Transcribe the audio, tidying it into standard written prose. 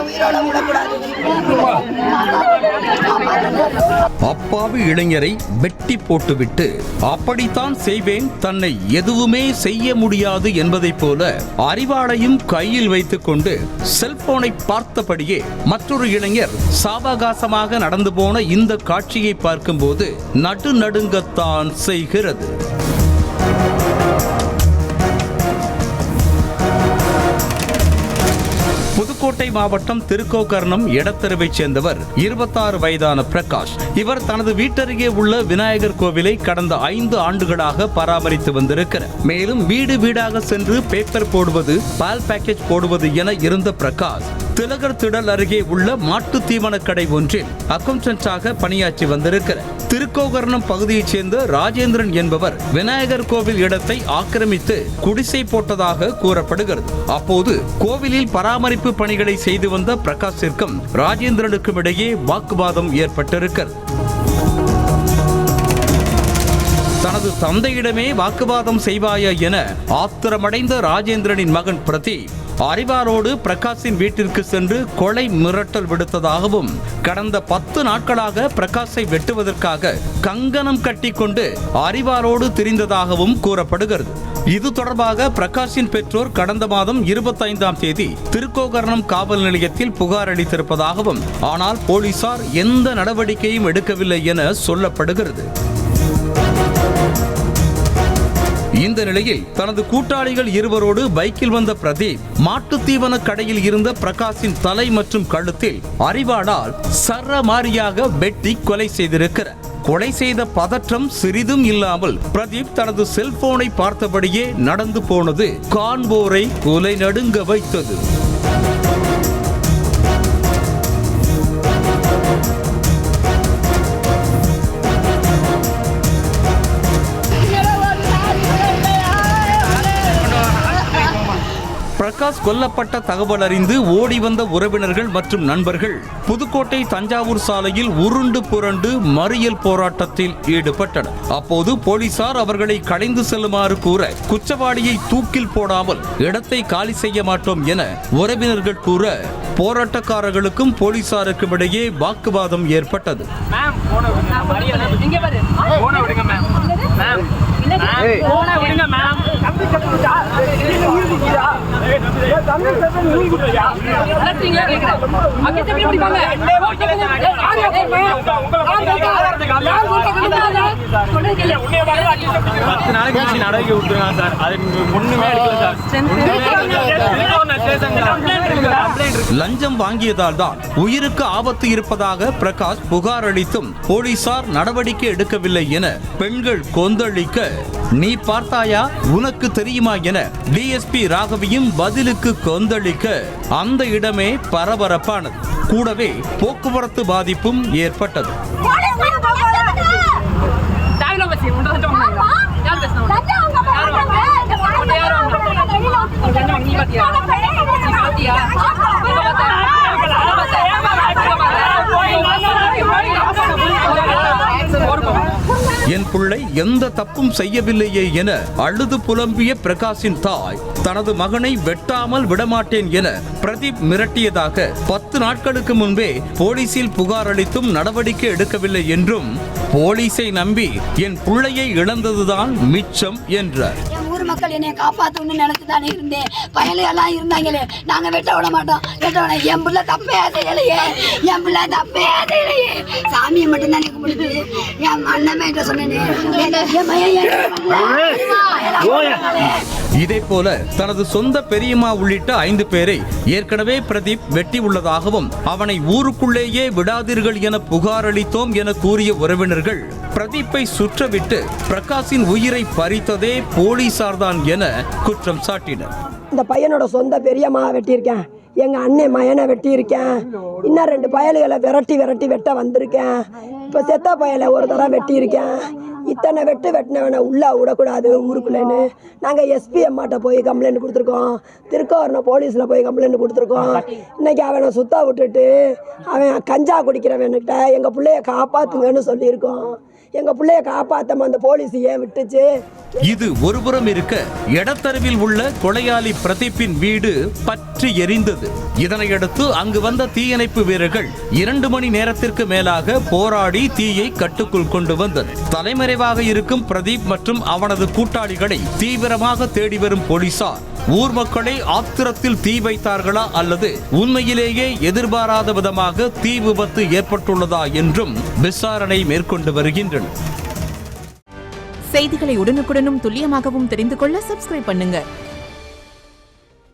உயிரோட விடக்கூடாது. அப்பாவி இளைஞரை வெட்டி போட்டுவிட்டு அப்படித்தான் செய்வேன், தன்னை எதுவுமே செய்ய முடியாது என்பதை போல அறிவாளையும் கையில் வைத்துக் கொண்டு செல்போனை பார்த்தபடியே மற்றொரு இளைஞர் சாவகாசமாக நடந்து போன இந்த காட்சியை பார்க்கும்போது நடுநடுங்கத்தான் செய்கிறது. புதுக்கோட்டை மாவட்டம் திருக்கோகர்ணம் எடத்தெருவைச் சேர்ந்தவர் 26 வயதான பிரகாஷ். இவர் தனது வீட்டருகே உள்ள விநாயகர் கோவிலை கடந்த 5 ஆண்டுகளாக பராமரித்து வந்திருக்கிறார். மேலும் வீடு வீடாக சென்று பேப்பர் போடுவது, பால் பேக்கேஜ் போடுவது என இருந்த பிரகாஷ் திலகர் திடல் அருகே உள்ள மாட்டு தீவன கடை ஒன்றில் அக்கவுண்டன்டாக பணியாற்றி வந்திருக்கிறார். திருக்கோகர்ணம் பகுதியைச் சேர்ந்த ராஜேந்திரன் என்பவர் விநாயகர் கோவில் இடத்தை ஆக்கிரமித்து குடிசை போட்டதாக கூறப்படுகிறது. அப்போது கோவிலில் பராமரிப்பு பணிகளை செய்து வந்த பிரகாஷிற்கும் ராஜேந்திரனுக்கும் இடையே வாக்குவாதம் ஏற்பட்டிருக்கிறது. தனது தந்தையிடமே வாக்குவாதம் செய்வாயா என ஆத்திரமடைந்த ராஜேந்திரனின் மகன் பிரதீப் அறிவாரோடு பிரகாஷின் வீட்டிற்கு சென்று கொலை மிரட்டல் விடுத்ததாகவும், கடந்த 10 நாட்களாக பிரகாஷை வெட்டுவதற்காக கங்கணம் கட்டிக்கொண்டு அறிவாரோடு திரிந்ததாகவும் கூறப்படுகிறது. இது தொடர்பாக பிரகாஷின் பெற்றோர் கடந்த மாதம் 25ஆம் தேதி திருக்கோகர்ணம் காவல் நிலையத்தில் புகார் அளித்திருப்பதாகவும், ஆனால் போலீசார் எந்த நடவடிக்கையும் எடுக்கவில்லை என சொல்லப்படுகிறது. இந்த நிலையில் தனது கூட்டாளிகள் இருவரோடு பைக்கில் வந்த பிரதீப் மாட்டு தீவன கடையில் இருந்த பிரகாஷின் தலை மற்றும் கழுத்தில் அறிவாளால் சரமாரியாக வெட்டி கொலை செய்திருக்கிறார். கொலை செய்த பதற்றம் சிறிதும் இல்லாமல் பிரதீப் தனது செல்போனை பார்த்தபடியே நடந்து போனது காண்போரை கொலை நடுங்க வைத்தது. பிரகாஷ் கொல்லப்பட்ட தகவல் அறிந்து ஓடி வந்த உறவினர்கள் மற்றும் நண்பர்கள் புதுக்கோட்டை தஞ்சாவூர் சாலையில் உருண்டு புரண்டு மறியல் போராட்டத்தில் ஈடுபட்டனர். அப்போது போலீசார் அவர்களை கலைந்து செல்லுமாறு கூற, குற்றவாளியை தூக்கில் போடாமல் இடத்தை காலி செய்ய மாட்டோம் என உறவினர்கள் கூற, போராட்டக்காரர்களுக்கும் போலீசாருக்கும் இடையே வாக்குவாதம் ஏற்பட்டது. லஞ்சம் வாங்கியதால் தான் உயிருக்கு ஆபத்து இருப்பதாக பிரகாஷ் புகார் அளித்தும் போலீசார் நடவடிக்கை எடுக்கவில்லை என பெண்கள் கொந்தளிக்க, நீ பார்த்தாயா, உனக்கு தெரியுமா என டிஎஸ்பி ராகவியும் பதிலுக்கு கொந்தளிக்க அந்த இடமே பரபரப்பானது. கூடவே போக்குவரத்து பாதிப்பும் ஏற்பட்டது. என் பிள்ளை எந்த தப்பும் செய்யவில்லையே என அழுது புலம்பிய பிரகாஷின் தாய் தனது மகனை வெட்டாமல் விடமாட்டேன் என பிரதீப் மிரட்டியதாக 10 நாட்களுக்கு முன்பே போலீசில் புகார் அளித்தும் நடவடிக்கை எடுக்கவில்லை என்றும், போலீஸை நம்பி என் பிள்ளையை இழந்ததுதான் மிச்சம் என்றார். மக்கள் என்னை காப்பாற்றணும்னு நினைச்சுதானே இருந்தேன். பயலையெல்லாம் இருந்தாங்களே, நாங்க வெட்ட விட மாட்டோம், வெட்ட விட. என் பிள்ளை தப்பே செய்யலையே, என் பிள்ளை தப்பே செய்யலையே, சாமியை மட்டும் தான் கும்பிடுது. என் அண்ணன் சொன்னேன். இதே போல தனது சொந்த பெரியம்மா உள்ளிட்ட 5 பேரை ஏற்கனவே பிரதீப் வெட்டி உள்ளதாகவும், அவனை ஊருக்குள்ளேயே விடாதீர்கள் என புகார் அளித்தோம் என கூறிய உறவினர்கள் பிரதீப்பை சுற்றவிட்டு பிரகாஷின் உயிரை பறித்ததே போலீசார்தான் என குற்றம் சாட்டினர். இந்த பையனோட சொந்த பெரியம்மா வெட்டியிருக்கேன், எங்க அண்ணன் மயனை வெட்டியிருக்கேன், இன்னும் 2 பயல்களை விரட்டி வெட்ட வந்திருக்கேன். இப்போ செத்த பயலை ஒரு தடவை வெட்டியிருக்கேன். இத்தனை வெட்டினவனை உள்ளே விடக்கூடாது ஊருக்குள்ளேன்னு நாங்கள் எஸ்பி அம்மாட்ட போய் கம்ப்ளைண்ட் கொடுத்துருக்கோம், திருக்கோர்ணம் போலீஸில் போய் கம்ப்ளைண்ட் கொடுத்துருக்கோம். இன்றைக்கி அவனை சுத்த விட்டுட்டு அவன் கஞ்சா குடிக்கிறவன்கிட்ட எங்கள் பிள்ளைய காப்பாற்றுங்கன்னு சொல்லியிருக்கோம். எங்கள் பிள்ளைய காப்பாற்றாம அந்த போலீஸ் ஏன் விட்டுச்சு? இது ஒருபுறம் இருக்க எடத்தருவில் உள்ள கொலையாளி பிரதீப்பின் வீடு பற்றி எரிந்தது. இதனையடுத்து அங்கு வந்த தீயணைப்பு வீரர்கள் 2 மணி நேரத்திற்கு மேலாக போராடி தீயை கட்டுக்குள் கொண்டு வந்தனர். தலைமறைவாக இருக்கும் பிரதீப் மற்றும் அவனது கூட்டாளிகளை தீவிரமாக தேடி வரும் போலீசார் ஊர் மக்களை ஆத்திரத்தில் தீ வைத்தார்களா அல்லது உண்மையிலேயே எதிர்பாராத விதமாக தீ விபத்து ஏற்பட்டுள்ளதா என்றும் விசாரணை மேற்கொண்டு வருகின்றனர். செய்திகளை உடனுக்குடனும் துல்லியமாகவும் தெரிந்து கொள்ள சப்ஸ்கிரைப் பண்ணுங்க.